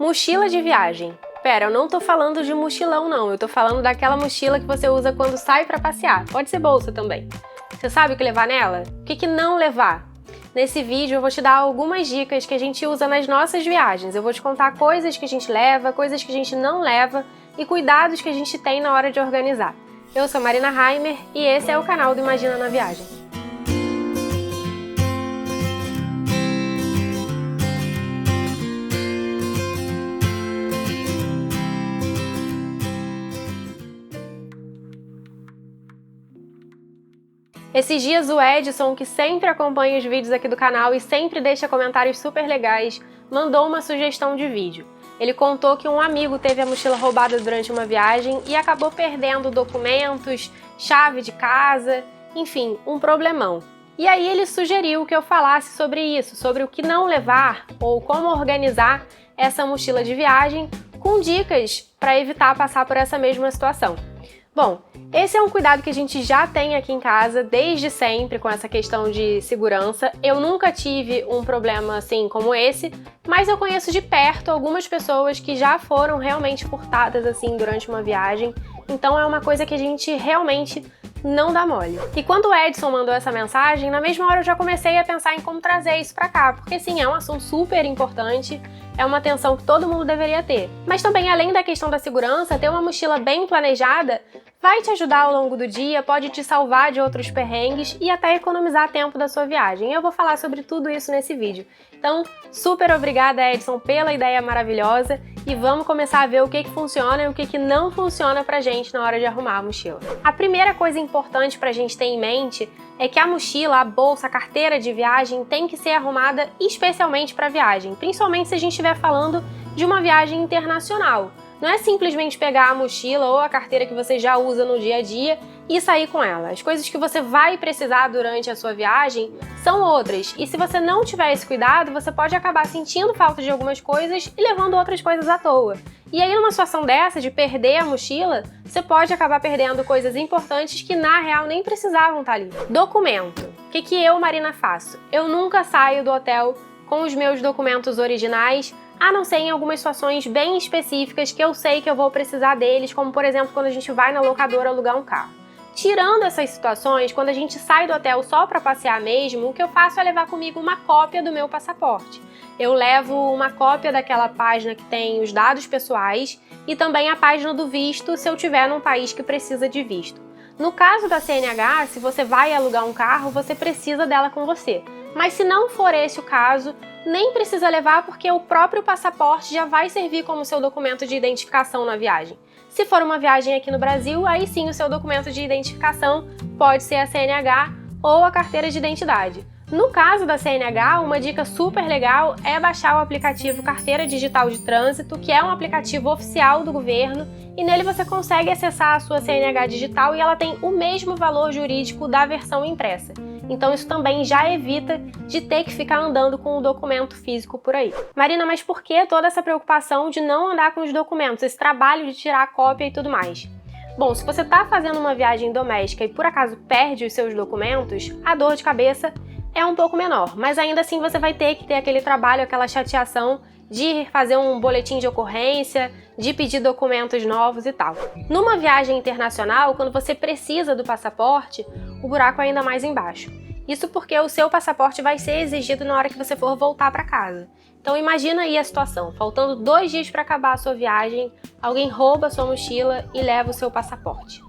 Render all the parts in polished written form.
Mochila de viagem. Pera, eu não tô falando de mochilão não, eu tô falando daquela mochila que você usa quando sai pra passear. Pode ser bolsa também. Você sabe o que levar nela? O que não levar? Nesse vídeo eu vou te dar algumas dicas que a gente usa nas nossas viagens. Eu vou te contar coisas que a gente leva, coisas que a gente não leva e cuidados que a gente tem na hora de organizar. Eu sou Marina Heimer e esse é o canal do Imagina na Viagem. Esses dias o Edson, que sempre acompanha os vídeos aqui do canal e sempre deixa comentários super legais, mandou uma sugestão de vídeo. Ele contou que um amigo teve a mochila roubada durante uma viagem e acabou perdendo documentos, chave de casa, enfim, um problemão. E aí ele sugeriu que eu falasse sobre isso, sobre o que não levar ou como organizar essa mochila de viagem com dicas para evitar passar por essa mesma situação. Bom, esse é um cuidado que a gente já tem aqui em casa desde sempre com essa questão de segurança. Eu nunca tive um problema assim como esse, mas eu conheço de perto algumas pessoas que já foram realmente furtadas assim durante uma viagem. Então é uma coisa que a gente realmente não dá mole. E quando o Edson mandou essa mensagem, na mesma hora eu já comecei a pensar em como trazer isso pra cá, porque sim, é um assunto super importante, é uma atenção que todo mundo deveria ter. Mas também, além da questão da segurança, ter uma mochila bem planejada vai te ajudar ao longo do dia, pode te salvar de outros perrengues e até economizar tempo da sua viagem. Eu vou falar sobre tudo isso nesse vídeo. Então, super obrigada, Edson, pela ideia maravilhosa e vamos começar a ver o que funciona e o que não funciona pra gente na hora de arrumar a mochila. A primeira coisa importante pra gente ter em mente é que a mochila, a bolsa, a carteira de viagem tem que ser arrumada especialmente para viagem, principalmente se a gente estiver falando de uma viagem internacional. Não é simplesmente pegar a mochila ou a carteira que você já usa no dia a dia e sair com ela. As coisas que você vai precisar durante a sua viagem são outras. E se você não tiver esse cuidado, você pode acabar sentindo falta de algumas coisas e levando outras coisas à toa. E aí, numa situação dessa, de perder a mochila, você pode acabar perdendo coisas importantes que, na real, nem precisavam estar ali. Documento. O que eu, Marina, faço? Eu nunca saio do hotel com os meus documentos originais, a não ser em algumas situações bem específicas que eu sei que eu vou precisar deles, como por exemplo quando a gente vai na locadora alugar um carro. Tirando essas situações, quando a gente sai do hotel só para passear mesmo, o que eu faço é levar comigo uma cópia do meu passaporte. Eu levo uma cópia daquela página que tem os dados pessoais e também a página do visto se eu estiver num país que precisa de visto. No caso da CNH, se você vai alugar um carro, você precisa dela com você. Mas se não for esse o caso, nem precisa levar porque o próprio passaporte já vai servir como seu documento de identificação na viagem. Se for uma viagem aqui no Brasil, aí sim o seu documento de identificação pode ser a CNH ou a carteira de identidade. No caso da CNH, uma dica super legal é baixar o aplicativo Carteira Digital de Trânsito, que é um aplicativo oficial do governo, e nele você consegue acessar a sua CNH digital e ela tem o mesmo valor jurídico da versão impressa. Então isso também já evita de ter que ficar andando com o documento físico por aí. Marina, mas por que toda essa preocupação de não andar com os documentos, esse trabalho de tirar a cópia e tudo mais? Bom, se você está fazendo uma viagem doméstica e por acaso perde os seus documentos, a dor de cabeça é um pouco menor, mas ainda assim você vai ter que ter aquele trabalho, aquela chateação de fazer um boletim de ocorrência, de pedir documentos novos e tal. Numa viagem internacional, quando você precisa do passaporte, o buraco é ainda mais embaixo. Isso porque o seu passaporte vai ser exigido na hora que você for voltar para casa. Então imagina aí a situação, faltando 2 dias para acabar a sua viagem, alguém rouba a sua mochila e leva o seu passaporte.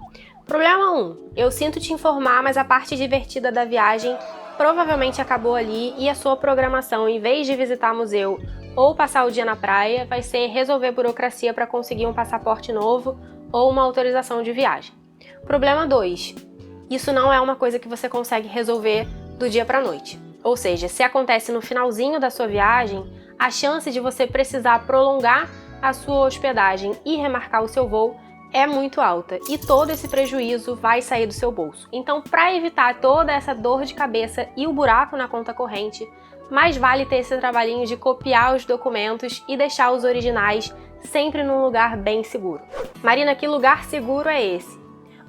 Problema 1. Eu sinto te informar, mas a parte divertida da viagem provavelmente acabou ali e a sua programação, em vez de visitar museu ou passar o dia na praia, vai ser resolver burocracia para conseguir um passaporte novo ou uma autorização de viagem. Problema 2. Isso não é uma coisa que você consegue resolver do dia para a noite. Ou seja, se acontece no finalzinho da sua viagem, a chance de você precisar prolongar a sua hospedagem e remarcar o seu voo é muito alta e todo esse prejuízo vai sair do seu bolso. Então, para evitar toda essa dor de cabeça e o buraco na conta corrente, mais vale ter esse trabalhinho de copiar os documentos e deixar os originais sempre num lugar bem seguro. Marina, que lugar seguro é esse?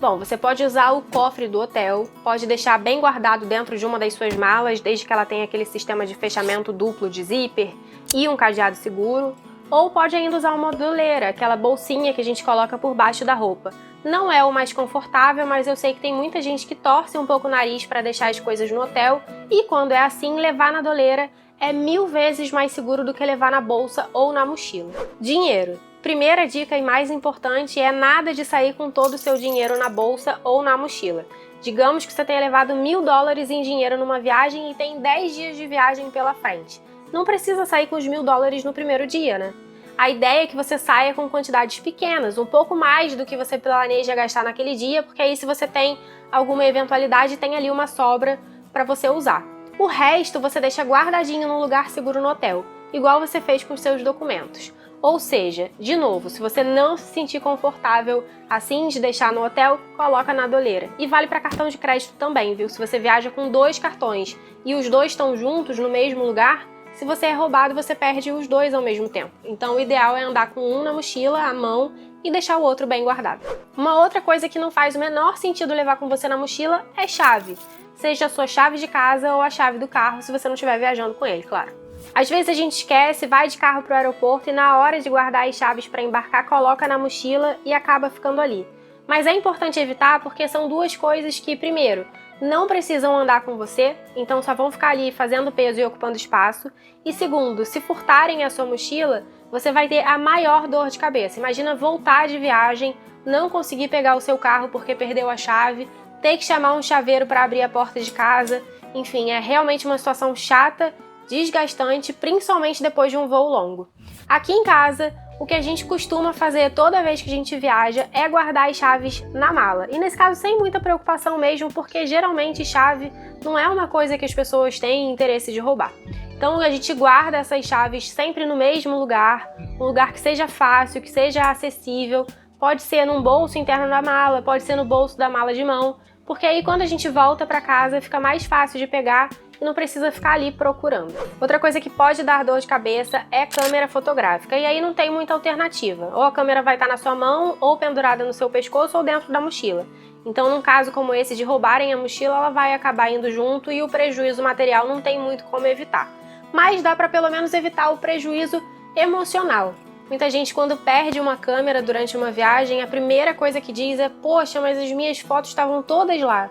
Bom, você pode usar o cofre do hotel, pode deixar bem guardado dentro de uma das suas malas, desde que ela tenha aquele sistema de fechamento duplo de zíper e um cadeado seguro. Ou pode ainda usar uma doleira, aquela bolsinha que a gente coloca por baixo da roupa. Não é o mais confortável, mas eu sei que tem muita gente que torce um pouco o nariz para deixar as coisas no hotel, e quando é assim, levar na doleira é 1000 vezes mais seguro do que levar na bolsa ou na mochila. Dinheiro. Primeira dica e mais importante é nada de sair com todo o seu dinheiro na bolsa ou na mochila. Digamos que você tenha levado $1000 em dinheiro numa viagem e tem 10 dias de viagem pela frente. Não precisa sair com os $1000 no primeiro dia, né? A ideia é que você saia com quantidades pequenas, um pouco mais do que você planeja gastar naquele dia, porque aí se você tem alguma eventualidade, tem ali uma sobra para você usar. O resto você deixa guardadinho num lugar seguro no hotel, igual você fez com os seus documentos. Ou seja, de novo, se você não se sentir confortável assim de deixar no hotel, coloca na doleira. E vale para cartão de crédito também, viu? Se você viaja com 2 cartões e os 2 estão juntos no mesmo lugar, se você é roubado, você perde os 2 ao mesmo tempo. Então o ideal é andar com um na mochila, à mão, e deixar o outro bem guardado. Uma outra coisa que não faz o menor sentido levar com você na mochila é chave. Seja a sua chave de casa ou a chave do carro, se você não estiver viajando com ele, claro. Às vezes a gente esquece, vai de carro para o aeroporto e na hora de guardar as chaves para embarcar, coloca na mochila e acaba ficando ali. Mas é importante evitar porque são duas coisas que, primeiro, não precisam andar com você, então só vão ficar ali fazendo peso e ocupando espaço. E segundo, se furtarem a sua mochila, você vai ter a maior dor de cabeça. Imagina voltar de viagem, não conseguir pegar o seu carro porque perdeu a chave, ter que chamar um chaveiro para abrir a porta de casa. Enfim, é realmente uma situação chata, desgastante, principalmente depois de um voo longo. Aqui em casa, o que a gente costuma fazer toda vez que a gente viaja é guardar as chaves na mala. E nesse caso sem muita preocupação mesmo, porque geralmente chave não é uma coisa que as pessoas têm interesse de roubar. Então a gente guarda essas chaves sempre no mesmo lugar, um lugar que seja fácil, que seja acessível. Pode ser num bolso interno da mala, pode ser no bolso da mala de mão, porque aí quando a gente volta para casa fica mais fácil de pegar e não precisa ficar ali procurando. Outra coisa que pode dar dor de cabeça é câmera fotográfica, e aí não tem muita alternativa. Ou a câmera vai estar na sua mão, ou pendurada no seu pescoço, ou dentro da mochila. Então, num caso como esse de roubarem a mochila, ela vai acabar indo junto e o prejuízo material não tem muito como evitar. Mas dá para pelo menos evitar o prejuízo emocional. Muita gente, quando perde uma câmera durante uma viagem, a primeira coisa que diz é: poxa, mas as minhas fotos estavam todas lá.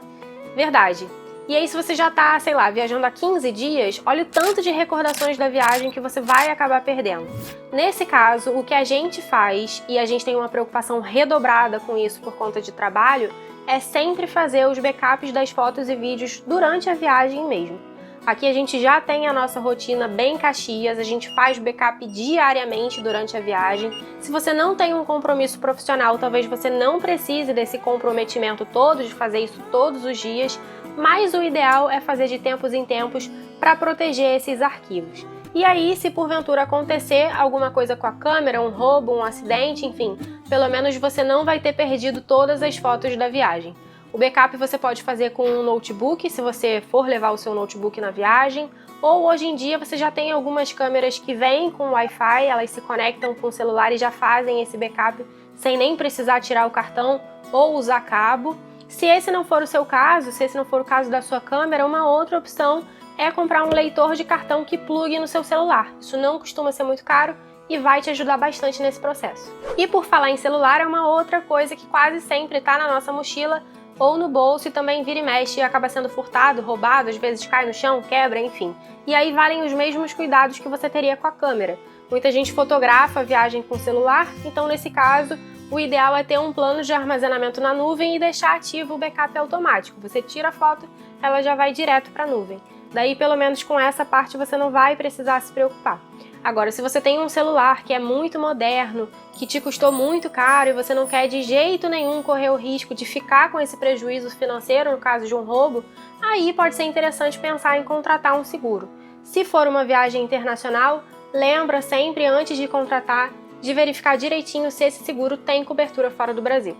Verdade. E aí, se você já tá, sei lá, viajando há 15 dias, olha o tanto de recordações da viagem que você vai acabar perdendo. Nesse caso, o que a gente faz, e a gente tem uma preocupação redobrada com isso por conta de trabalho, é sempre fazer os backups das fotos e vídeos durante a viagem mesmo. Aqui a gente já tem a nossa rotina bem Caxias, a gente faz backup diariamente durante a viagem. Se você não tem um compromisso profissional, talvez você não precise desse comprometimento todo, de fazer isso todos os dias, mas o ideal é fazer de tempos em tempos para proteger esses arquivos. E aí, se porventura acontecer alguma coisa com a câmera, um roubo, um acidente, enfim, pelo menos você não vai ter perdido todas as fotos da viagem. O backup você pode fazer com um notebook, se você for levar o seu notebook na viagem, ou hoje em dia você já tem algumas câmeras que vêm com Wi-Fi, elas se conectam com o celular e já fazem esse backup sem nem precisar tirar o cartão ou usar cabo. Se esse não for o seu caso, se esse não for o caso da sua câmera, uma outra opção é comprar um leitor de cartão que plugue no seu celular. Isso não costuma ser muito caro e vai te ajudar bastante nesse processo. E por falar em celular, é uma outra coisa que quase sempre está na nossa mochila ou no bolso e também vira e mexe e acaba sendo furtado, roubado, às vezes cai no chão, quebra, enfim. E aí valem os mesmos cuidados que você teria com a câmera. Muita gente fotografa a viagem com o celular, então nesse caso o ideal é ter um plano de armazenamento na nuvem e deixar ativo o backup automático. Você tira a foto, ela já vai direto para a nuvem. Daí, pelo menos com essa parte, você não vai precisar se preocupar. Agora, se você tem um celular que é muito moderno, que te custou muito caro e você não quer de jeito nenhum correr o risco de ficar com esse prejuízo financeiro no caso de um roubo, aí pode ser interessante pensar em contratar um seguro. Se for uma viagem internacional, lembra sempre, antes de contratar, de verificar direitinho se esse seguro tem cobertura fora do Brasil.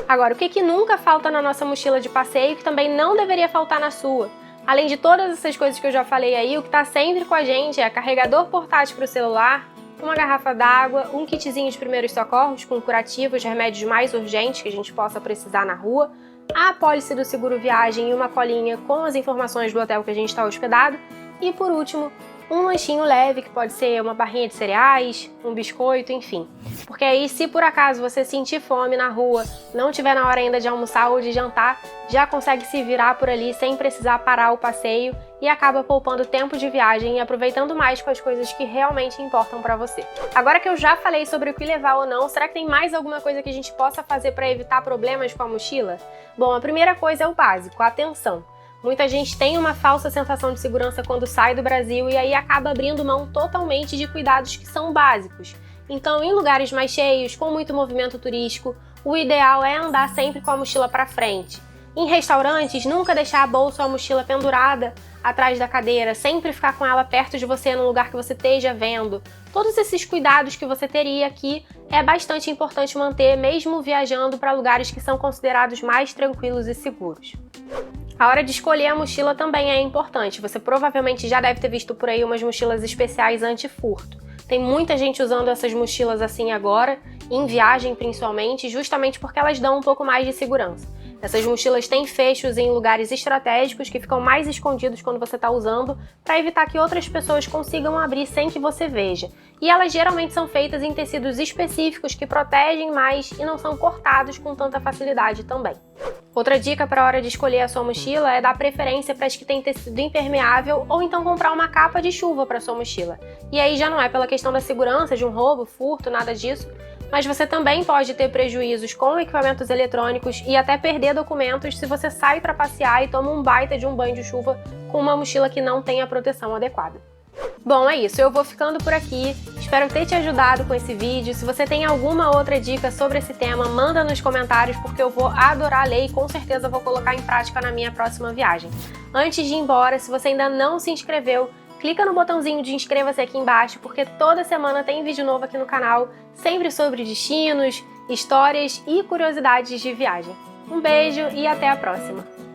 Agora, o que nunca falta na nossa mochila de passeio, que também não deveria faltar na sua? Além de todas essas coisas que eu já falei aí, o que está sempre com a gente é carregador portátil para o celular, uma garrafa d'água, um kitzinho de primeiros socorros com curativos, remédios mais urgentes que a gente possa precisar na rua, a apólice do seguro viagem e uma colinha com as informações do hotel que a gente está hospedado, e por último, um lanchinho leve, que pode ser uma barrinha de cereais, um biscoito, enfim. Porque aí, se por acaso você sentir fome na rua, não tiver na hora ainda de almoçar ou de jantar, já consegue se virar por ali sem precisar parar o passeio e acaba poupando tempo de viagem e aproveitando mais com as coisas que realmente importam para você. Agora que eu já falei sobre o que levar ou não, será que tem mais alguma coisa que a gente possa fazer para evitar problemas com a mochila? Bom, a primeira coisa é o básico, a atenção. Muita gente tem uma falsa sensação de segurança quando sai do Brasil e aí acaba abrindo mão totalmente de cuidados que são básicos. Então, em lugares mais cheios, com muito movimento turístico, o ideal é andar sempre com a mochila para frente. Em restaurantes, nunca deixar a bolsa ou a mochila pendurada atrás da cadeira, sempre ficar com ela perto de você no lugar que você esteja vendo. Todos esses cuidados que você teria aqui é bastante importante manter, mesmo viajando para lugares que são considerados mais tranquilos e seguros. A hora de escolher a mochila também é importante. Você provavelmente já deve ter visto por aí umas mochilas especiais anti-furto. Tem muita gente usando essas mochilas assim agora, em viagem principalmente, justamente porque elas dão um pouco mais de segurança. Essas mochilas têm fechos em lugares estratégicos que ficam mais escondidos quando você está usando, para evitar que outras pessoas consigam abrir sem que você veja. E elas geralmente são feitas em tecidos específicos que protegem mais e não são cortados com tanta facilidade também. Outra dica para a hora de escolher a sua mochila é dar preferência para as que têm tecido impermeável ou então comprar uma capa de chuva para sua mochila. E aí já não é pela questão da segurança, de um roubo, furto, nada disso, mas você também pode ter prejuízos com equipamentos eletrônicos e até perder documentos se você sai para passear e toma um baita de um banho de chuva com uma mochila que não tem a proteção adequada. Bom, é isso, eu vou ficando por aqui, espero ter te ajudado com esse vídeo. Se você tem alguma outra dica sobre esse tema, manda nos comentários porque eu vou adorar ler e com certeza vou colocar em prática na minha próxima viagem. Antes de ir embora, se você ainda não se inscreveu, clica no botãozinho de inscreva-se aqui embaixo, porque toda semana tem vídeo novo aqui no canal, sempre sobre destinos, histórias e curiosidades de viagem. Um beijo e até a próxima!